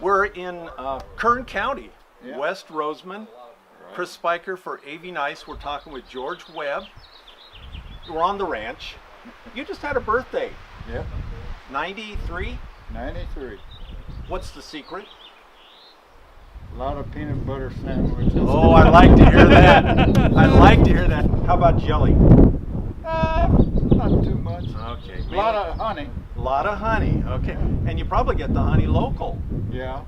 We're in Kern County, Yeah. West Roseman. Right. Chris Spiker for AV Nice. We're talking with George Webb. We're on the ranch. You just had a birthday. Yep. 93? 93. What's the secret? A lot of peanut butter sandwiches. Oh, I like to hear that. I like to hear that. How about jelly? Not too much. Okay. A lot of honey. A lot of honey. Okay. And you probably get the honey local. Yeah.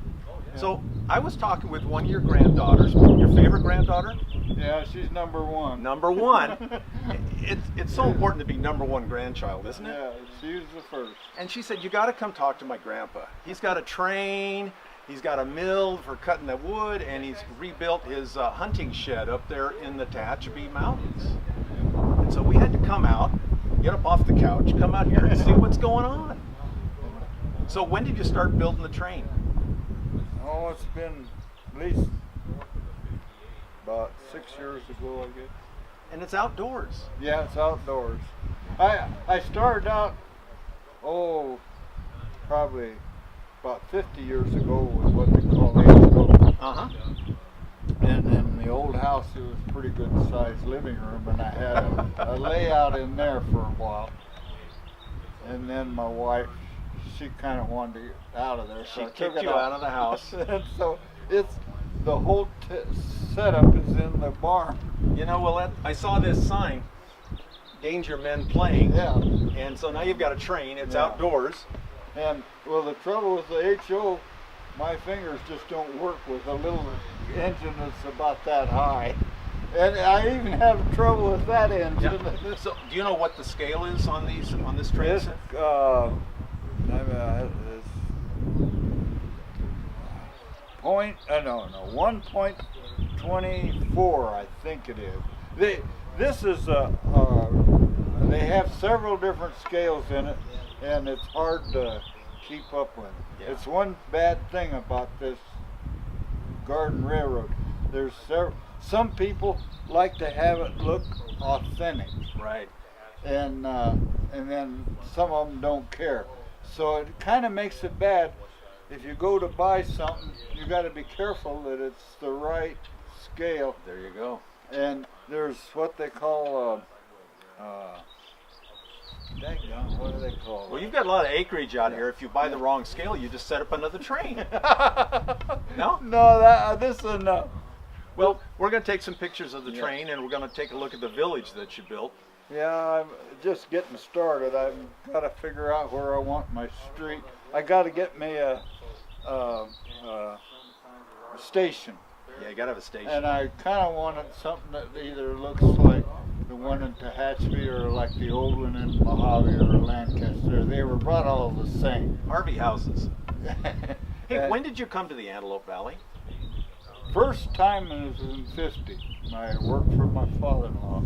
So I was talking with one of your granddaughters. Your favorite granddaughter? Yeah, she's number one. Number one. It's so important to be number one grandchild, isn't it? Yeah, she's the first. And she said, you got to come talk to my grandpa. He's got a train, he's got a mill for cutting the wood, and he's rebuilt his hunting shed up there in the Tehachapi Mountains. And so we had to come out, get up off the couch, come out here and see what's going on. So when did you start building the train? Oh, it's been at least about 6 years ago, I guess. And it's outdoors. Yeah, it's outdoors. I started out, probably about 50 years ago with what they call Antelope. Uh-huh. And in the old house, it was a pretty good sized living room, and I had a layout in there for a while. And then my wife, she kind of wanted to get out of there, so She I took kicked it you out of the house. And so the whole setup is in the barn. You know, well, I saw this sign, Danger Men Playing. Yeah. And so now you've got a train, it's Yeah. outdoors. And well, the trouble with the HO, my fingers just don't work with a little engine that's about that high. And I even have trouble with that engine. Yeah. So do you know what the scale is on this train It's, set? it's 1.24, I think it is. This is they have several different scales in it, and it's hard to keep up with. Yeah. It's one bad thing about this Garden Railroad. There's some people like to have it look authentic. Right. And then some of them don't care. So it kind of makes it bad. If you go to buy something, you got to be careful that it's the right scale. There you go. And there's what they call daggone, what do they call it? Well, you've got a lot of acreage out here. If you buy the wrong scale, you just set up another train. No? No, this is enough. Well, we're going to take some pictures of the Yeah. train, and we're going to take a look at the village that you built. Yeah, I'm just getting started. I've got to figure out where I want my street. I got to get me a station. Yeah, you got to have a station. And I kind of wanted something that either looks like the one in Tehachapi or like the old one in Mojave or Lancaster. They were about all the same. Harvey houses. Hey, And when did you come to the Antelope Valley? first time was in 50. I worked for my father-in-law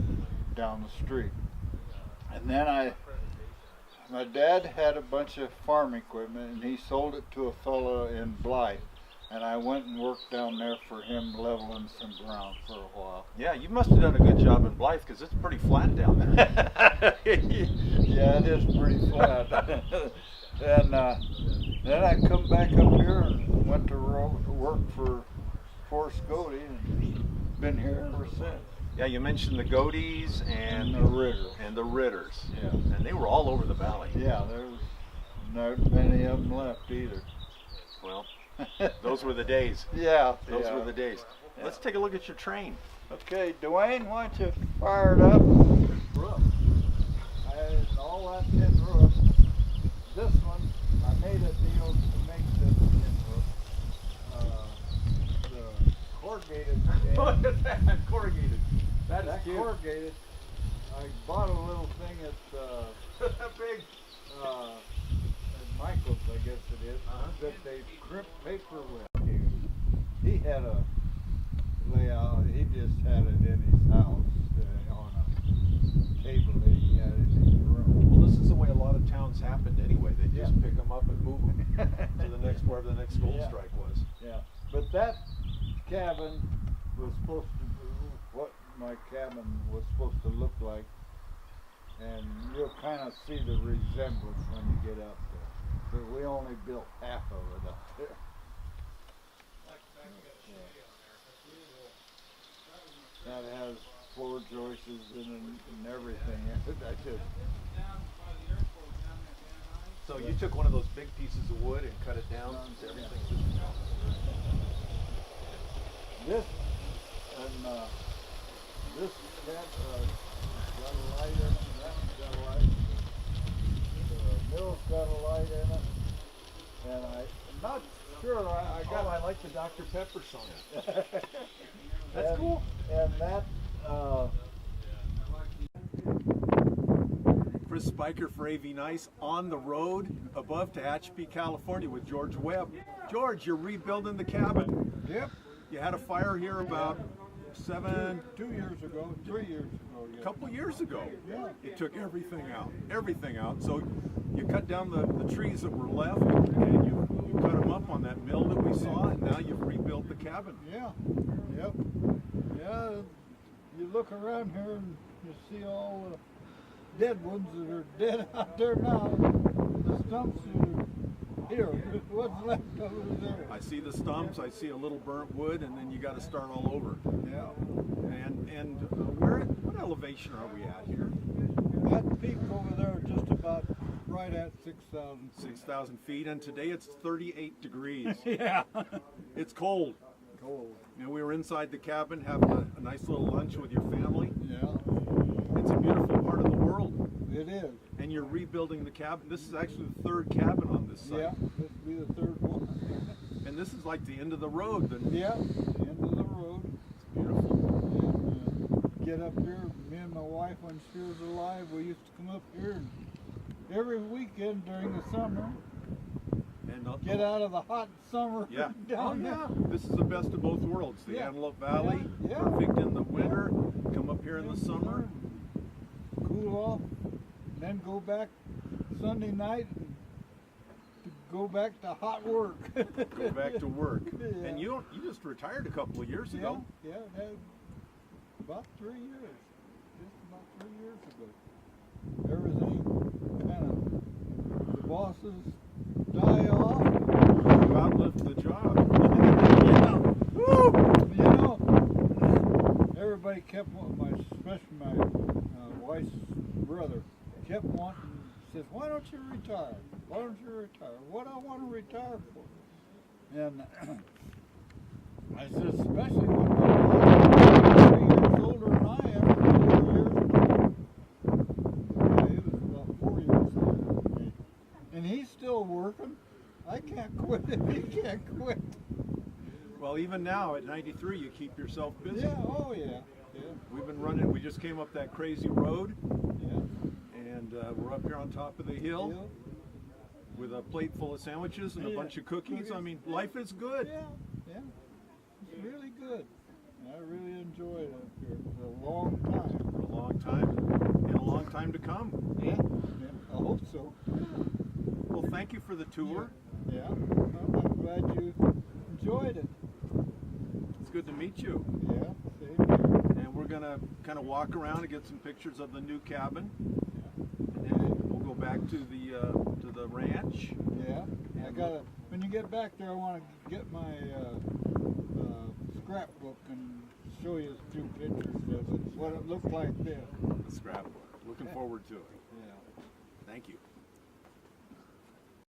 down the street. And then my dad had a bunch of farm equipment, and he sold it to a fellow in Blythe. And I went and worked down there for him, leveling some ground for a while. Yeah, you must have done a good job in Blythe because it's pretty flat down there. Yeah, it is pretty flat. And then I come back up here and went to work for Forrest Godey and been here ever since. Yeah, you mentioned the Goaties and the Ritters. And the Ritters. Yeah. And they were all over the valley. Yeah, there's not many of them left either. Well, those were the days. Yeah. Those were the days. Let's take a look at your train. Okay, Dwayne, why don't you fire it up? Roof. All that tin roof. This one, I made a deal to make this tin roof. The corrugated. Look at that, corrugated. That's That cute. corrugated. I bought a little thing at That big. at Michael's, I guess it is, that they crimp paper with. He had a layout. He just had it in his house on a table that he had in his room. Well, this is the way a lot of towns happened anyway. They just Yeah. pick them up and move them to the next, wherever the next gold Yeah. strike was. Yeah, but that cabin was supposed to do what my cabin was supposed to look like, and you'll kind of see the resemblance when you get up there. But we only built half of it up there. floor joists and everything. I just So you took one of those big pieces of wood and cut it down to everything just this and this got a light in it. That one's got a light. The mill's got a light in it, and I'm not sure. I got. Oh, I like the Dr. Pepper song. That's and, cool. And that. Chris Spiker for AV Nice on the road above Tehachapi, California with George Webb. George, you're rebuilding the cabin. Yep. You had a fire here about 2 years ago, 3 years ago. a couple years ago. Yeah. It took everything out. So you cut down the trees that were left and you cut them up on that mill that we saw, and now you've rebuilt the cabin. Yeah. Yep. Yeah. You look around here and you see all the dead ones that are dead out there now. The stumps are here. What's left over there? I see the stumps, I see a little burnt wood, and then you got to start all over. Yeah. And what elevation are we at here? That peak over there is just about right at 6,000 feet. 6,000 feet, and today it's 38 degrees. Yeah. It's cold. Cold. You know, we were inside the cabin having a nice little lunch with your family. Yeah. It's a beautiful part of the world. It is. And you're rebuilding the cabin. This is actually the third cabin on this site. Yeah. This will be the third one. And this is like the end of the road. Yeah. The end of the road. It's beautiful. And get up here. Me and my wife, when she was alive, we used to come up here and every weekend during the summer. And Get out of the hot summer. Yeah. Down there. This is the best of both worlds. The Yeah. Antelope Valley, Yeah. perfect in the winter. Come up here in the summer. Cool off, and then go back Sunday night and to go back to hot work. Go back to work. Yeah. And you just retired a couple of years ago. Yeah, about 3 years. Just about 3 years ago. Everything kind of, the bosses die off. You outlived the job. Yeah. Woo! You know, everybody kept wanting, especially my wife's brother, kept wanting, says, why don't you retire? Why don't you retire? What I want to retire for? And I said, especially when my 3 years older than I am, 4 years. Yeah, he was about 4 years older than me. And he's still working. I can't quit if he can't quit. Well, even now at 93, you keep yourself busy. Yeah, oh yeah. Yeah. We've been running. We just came up that crazy road, Yeah. and we're up here on top of the hill Yeah. with a plate full of sandwiches and a Yeah. bunch of cookies. I mean, life is good. Yeah, yeah. It's really good. I really enjoy it up here for a long time. For a long time, and a long time to come. Yeah. I hope so. Well, thank you for the tour. Yeah. Well, I'm glad you enjoyed it. It's good to meet you. Yeah. Same here. And we're gonna kind of walk around and get some pictures of the new cabin, and then we'll go back to the ranch. Yeah. I gotta. When you get back there, I want to get my scrapbook and show you a few pictures of it. What it looked like then. The scrapbook. Looking forward to it. Yeah. Thank you.